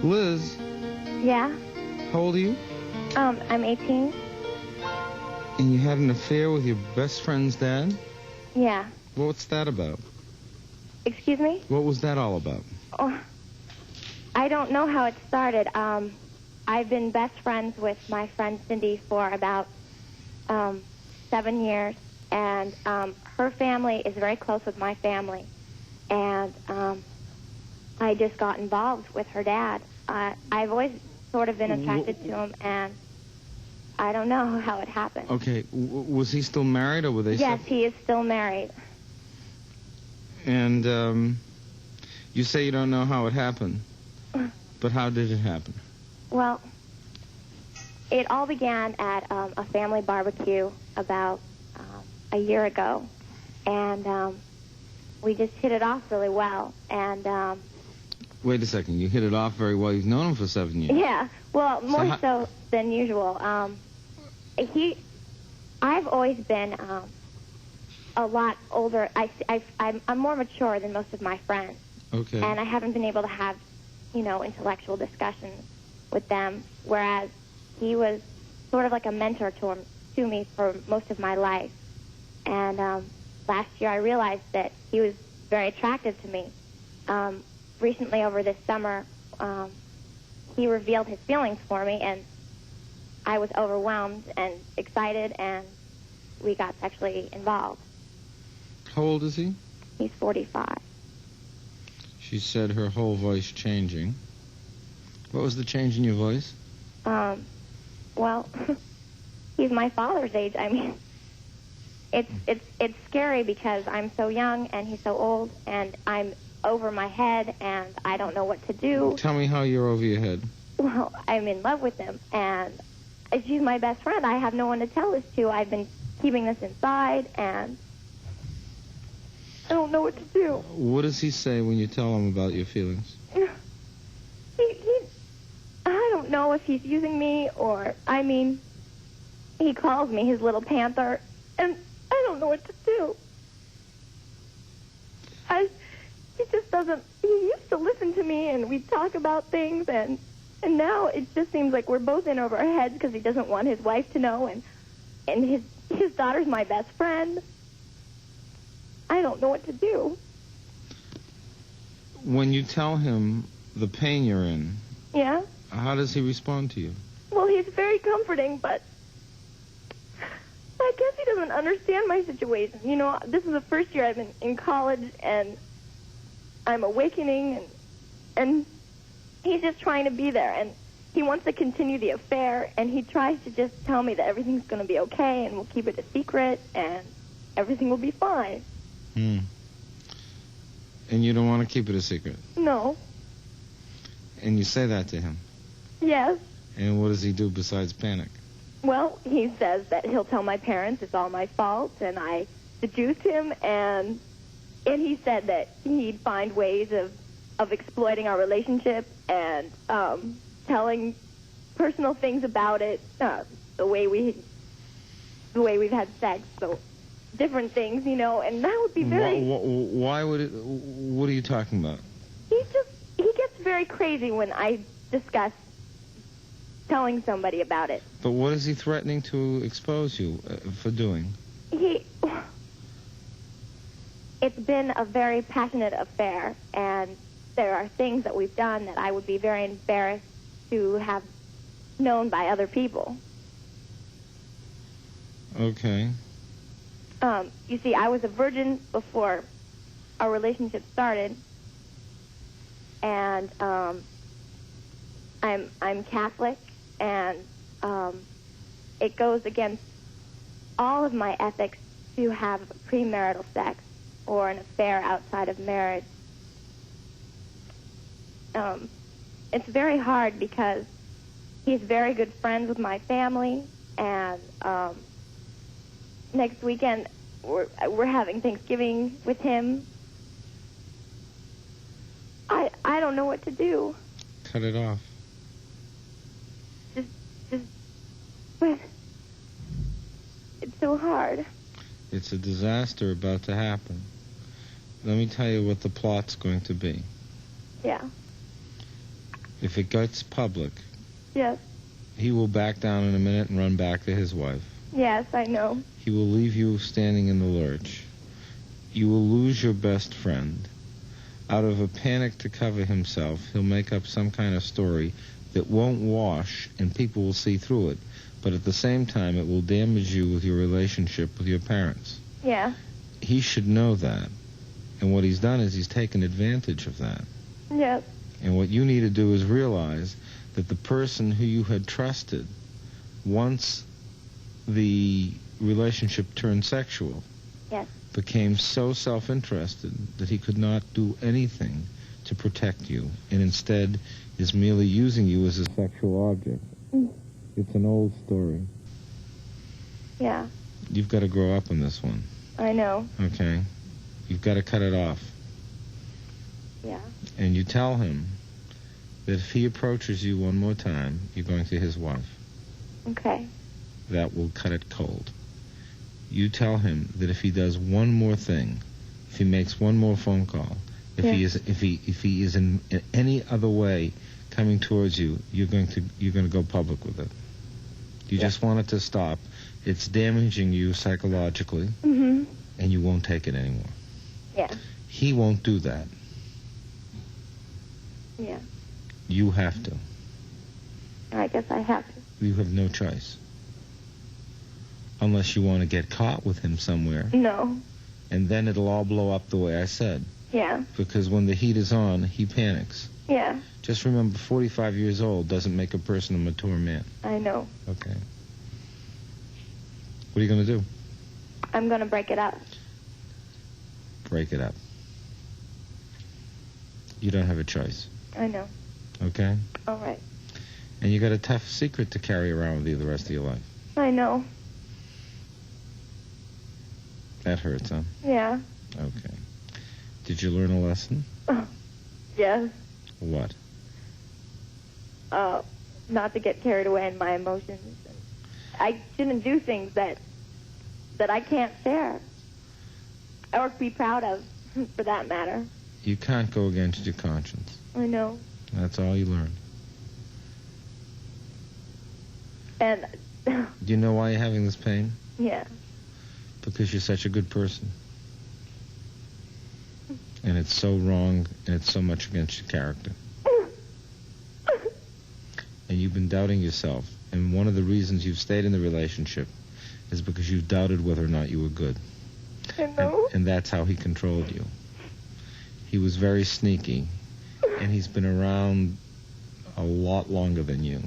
Liz, Yeah? how old are you? I'm 18. And you had an affair with your best friend's dad? Yeah. What's that about? Excuse me? What was that all about? Oh, I don't know how it started. I've been best friends with my friend Cindy for about 7 years, and her family is very close with my family. And I just got involved with her dad. I've always sort of been attracted to him, and I don't know how it happened. Okay, was he still married, or were they... Yes, he is still married. And you say you don't know how it happened, but how did it happen? Well, it all began at a family barbecue about a year ago, and we just hit it off really well. And wait a second, you hit it off very well. You've known him for 7 years. Yeah, well, more so than usual. I've always been a lot older. I'm more mature than most of my friends. Okay. And I haven't been able to have, intellectual discussions with them, whereas he was sort of like a mentor to me for most of my life. And last year I realized that he was very attractive to me. Recently, over this summer, he revealed his feelings for me, and I was overwhelmed and excited, and we got sexually involved. How old is he? He's 45. She said her whole voice changing. What was the change in your voice? Well, he's my father's age. I mean, it's scary because I'm so young and he's so old, and I'm over my head and I don't know what to do. Tell me how you're over your head. Well, I'm in love with him, and she's my best friend. I have no one to tell this to. I've been keeping this inside, and I don't know what to do. What does he say when you tell him about your feelings? I don't know if he's using me or, he calls me his little panther, and I don't know what to do. He just doesn't, he used to listen to me, and we'd talk about things, and now it just seems like we're both in over our heads because he doesn't want his wife to know, and his daughter's my best friend. I don't know what to do. When you tell him the pain you're in, Yeah? how does he respond to you? Well, he's very comforting, but I guess he doesn't understand my situation. This is the first year I've been in college, and I'm awakening, and he's just trying to be there, and he wants to continue the affair, and he tries to just tell me that everything's going to be okay, and we'll keep it a secret, and everything will be fine. And you don't want to keep it a secret? No. And you say that to him? Yes. And what does he do besides panic? Well, he says that he'll tell my parents it's all my fault, and I seduced him, and he said that he'd find ways of exploiting our relationship and telling personal things about it, the way we've had sex, so different things, and that would be very... Why would it... What are you talking about? He gets very crazy when I discuss telling somebody about it. But what is he threatening to expose you for doing? It's been a very passionate affair, and there are things that we've done that I would be very embarrassed to have known by other people. Okay. You see, I was a virgin before our relationship started, and I'm Catholic, and it goes against all of my ethics to have premarital sex or an affair outside of marriage. It's very hard because he's very good friends with my family, and next weekend we're having Thanksgiving with him. I don't know what to do. Cut it off. But it's so hard. It's a disaster about to happen. Let me tell you what the plot's going to be. Yeah. If it gets public, Yes. he will back down in a minute and run back to his wife. Yes, I know. He will leave you standing in the lurch. You will lose your best friend. Out of a panic to cover himself, he'll make up some kind of story that won't wash and people will see through it. But at the same time, it will damage you with your relationship with your parents. Yeah. He should know that. And what he's done is he's taken advantage of that. Yes. And what you need to do is realize that the person who you had trusted, once the relationship turned sexual, Yes. became so self-interested that he could not do anything to protect you, and instead is merely using you as a sexual object. Mm. It's an old story. Yeah. You've got to grow up in this one. I know. Okay? You've got to cut it off. Yeah. And you tell him that if he approaches you one more time, you're going to his wife. Okay. That will cut it cold. You tell him that if he does one more thing, if he makes one more phone call, if he is in any other way coming towards you, you're going to go public with it. You just want it to stop. It's damaging you psychologically, Mm-hmm. and you won't take it anymore. Yeah. He won't do that. Yeah. You have to. I guess I have to. You have no choice. Unless you want to get caught with him somewhere, No. and then it'll all blow up the way I said. Yeah. Because when the heat is on, he panics. Yeah. Just remember, 45 years old doesn't make a person a mature man. I know. Okay. What are you going to do? I'm going to break it up. Break it up. You don't have a choice. I know. Okay? All right. And you got a tough secret to carry around with you the rest of your life. I know. That hurts, huh? Yeah. Okay. Did you learn a lesson? Yes. What? Not to get carried away in my emotions. I shouldn't do things that I can't share or be proud of, for that matter. You can't go against your conscience. I know. That's all you learn. And Do you know why you're having this pain? yeah. Because you're such a good person. And it's so wrong, and it's so much against your character. And you've been doubting yourself. And one of the reasons you've stayed in the relationship is because you've doubted whether or not you were good. I know. And that's how he controlled you. He was very sneaky, and he's been around a lot longer than you.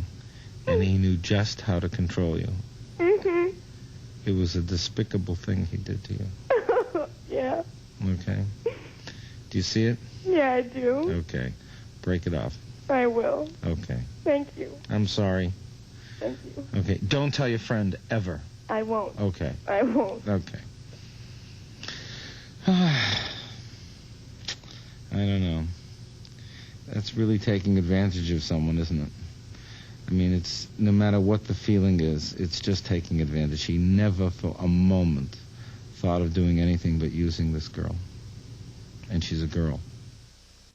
And he knew just how to control you. Mm-hmm. It was a despicable thing he did to you. Yeah. Okay? Do you see it? Yeah, I do. Okay. Break it off. I will. Okay. Thank you. I'm sorry. Thank you. Okay. Don't tell your friend ever. I won't. Okay. I won't. Okay. I don't know. That's really taking advantage of someone, isn't it? I mean, it's no matter what the feeling is, it's just taking advantage. He never for a moment thought of doing anything but using this girl. And she's a girl.